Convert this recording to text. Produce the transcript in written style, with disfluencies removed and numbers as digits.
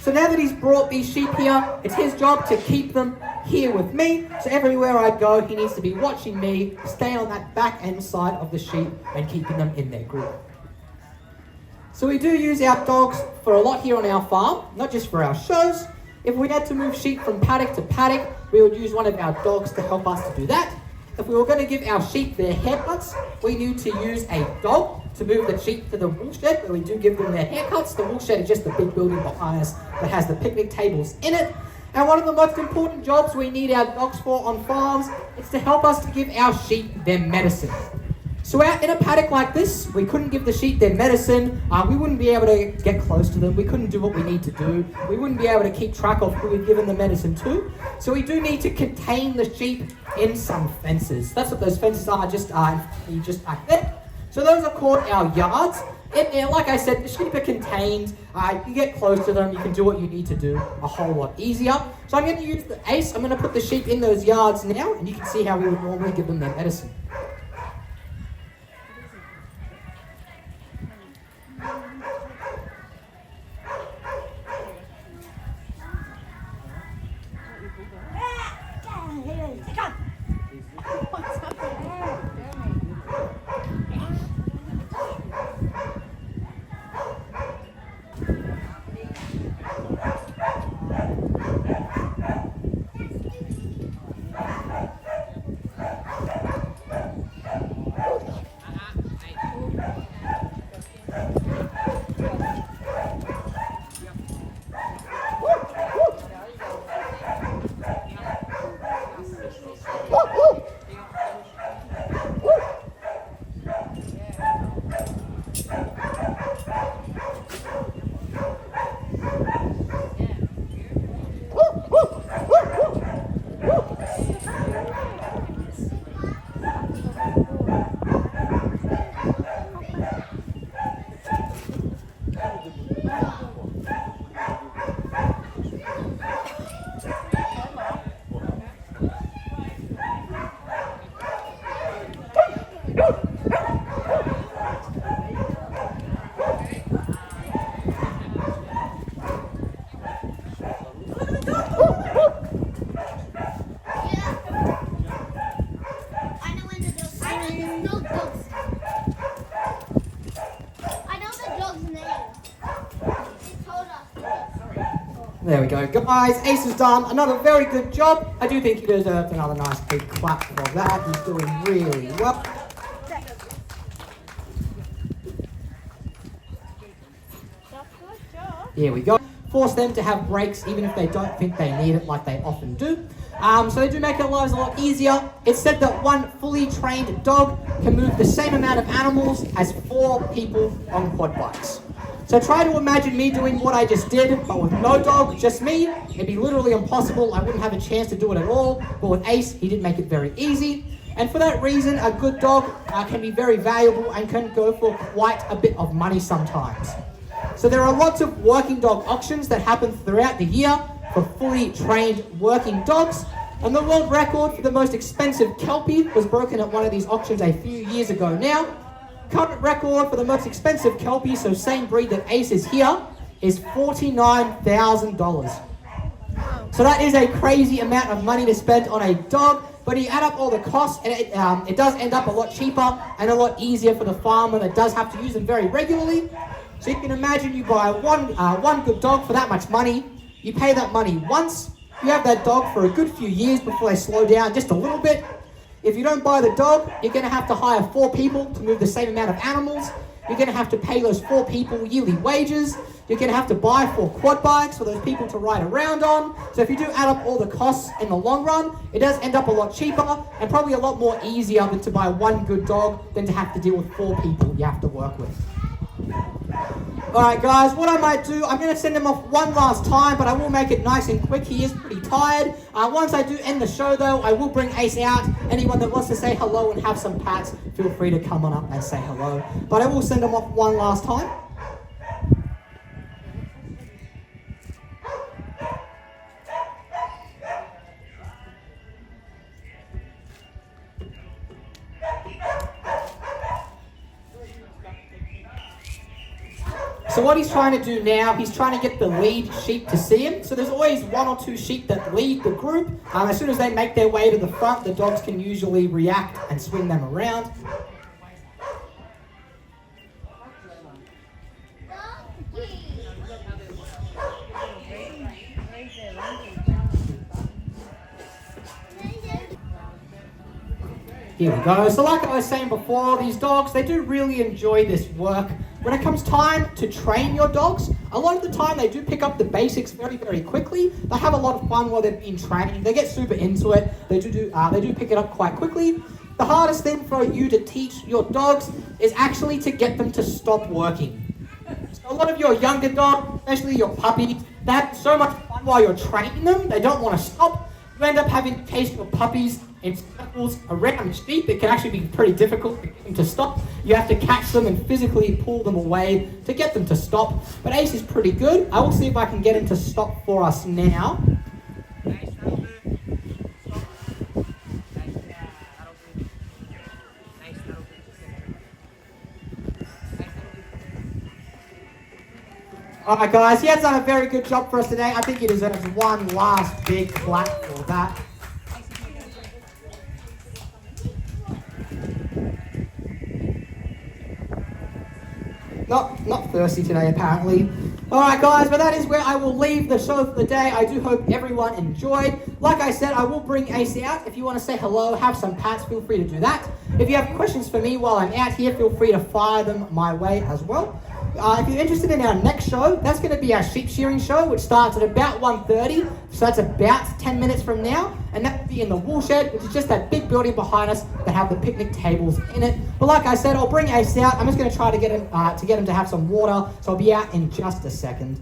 So now that he's brought these sheep here, it's his job to keep them here with me. So everywhere I go, he needs to be watching me, stay on that back end side of the sheep and keeping them in their group. So we do use our dogs for a lot here on our farm, not just for our shows. If we had to move sheep from paddock to paddock, we would use one of our dogs to help us to do that. If we were going to give our sheep their haircuts, we need to use a dog to move the sheep to the wool shed, where we do give them their haircuts. The wool shed is just the big building behind us that has the picnic tables in it. And one of the most important jobs we need our dogs for on farms is to help us to give our sheep their medicine. So out in a paddock like this, we couldn't give the sheep their medicine. We wouldn't be able to get close to them. We couldn't do what we need to do. We wouldn't be able to keep track of who we've given the medicine to. So we do need to contain the sheep in some fences. That's what those fences are, just back there. So those are called our yards. And like I said, the sheep are contained. You get close to them, you can do what you need to do a whole lot easier. So I'm going to use the ace. I'm going to put the sheep in those yards now, and you can see how we would normally give them their medicine. There we go. Guys, Ace has done another very good job. I do think he deserves another nice big clap for that. He's doing really well. Here we go. Force them to have breaks even if they don't think they need it, like they often do. So they do make our lives a lot easier. It's said that one fully trained dog can move the same amount of animals as 4 people on quad bikes. So try to imagine me doing what I just did, but with no dog, just me. It'd be literally impossible. I wouldn't have a chance to do it at all. But with Ace, he did make it very easy. And for that reason, a good dog can be very valuable and can go for quite a bit of money sometimes. So there are lots of working dog auctions that happen throughout the year for fully trained working dogs. And the world record for the most expensive Kelpie was broken at one of these auctions a few years ago now. Current record for the most expensive Kelpie, so same breed that Ace is here, is $49,000. So that is a crazy amount of money to spend on a dog, but you add up all the costs, and it does end up a lot cheaper and a lot easier for the farmer that does have to use them very regularly. So you can imagine you buy one good dog for that much money, you pay that money once, you have that dog for a good few years before they slow down just a little bit. If you don't buy the dog, you're going to have to hire 4 people to move the same amount of animals. You're going to have to pay those 4 people yearly wages. You're going to have to buy 4 quad bikes for those people to ride around on. So if you do add up all the costs in the long run, it does end up a lot cheaper and probably a lot more easier than to buy one good dog than to have to deal with 4 people you have to work with. Alright guys, what I might do, I'm going to send him off one last time, but I will make it nice and quick. He is pretty tired. Once I do end the show though, I will bring Ace out. Anyone that wants to say hello and have some pats, feel free to come on up and say hello. But I will send him off one last time. So what he's trying to do now, he's trying to get the lead sheep to see him. So there's always 1 or 2 sheep that lead the group. As soon as they make their way to the front, the dogs can usually react and swing them around. Here we go. So like I was saying before, these dogs, they do really enjoy this work. When it comes time to train your dogs, a lot of the time they do pick up the basics very, very quickly. They have a lot of fun while they're being trained. They get super into it. They do pick it up quite quickly. The hardest thing for you to teach your dogs is actually to get them to stop working. So a lot of your younger dogs, especially your puppies, they have so much fun while you're training them. They don't want to stop. You end up having to chase your puppies in circles around sheep. It can actually be pretty difficult to get them to stop. You have to catch them and physically pull them away to get them to stop. But Ace is pretty good. I will see if I can get him to stop for us now. Alright guys, he has done a very good job for us today. I think he deserves one last big clap for that. Not thirsty today apparently. Alright guys, but that is where I will leave the show for the day. I do hope everyone enjoyed. Like I said, I will bring Ace out. If you want to say hello, have some pats, feel free to do that. If you have questions for me while I'm out here, feel free to fire them my way as well. If you're interested in our next show, that's going to be our sheep shearing show, which starts at about 1:30, so that's about 10 minutes from now, and that will be in the wool shed, which is just that big building behind us that have the picnic tables in it. But like I said, I'll bring Ace out. I'm just going to try to get him to have some water, so I'll be out in just a second.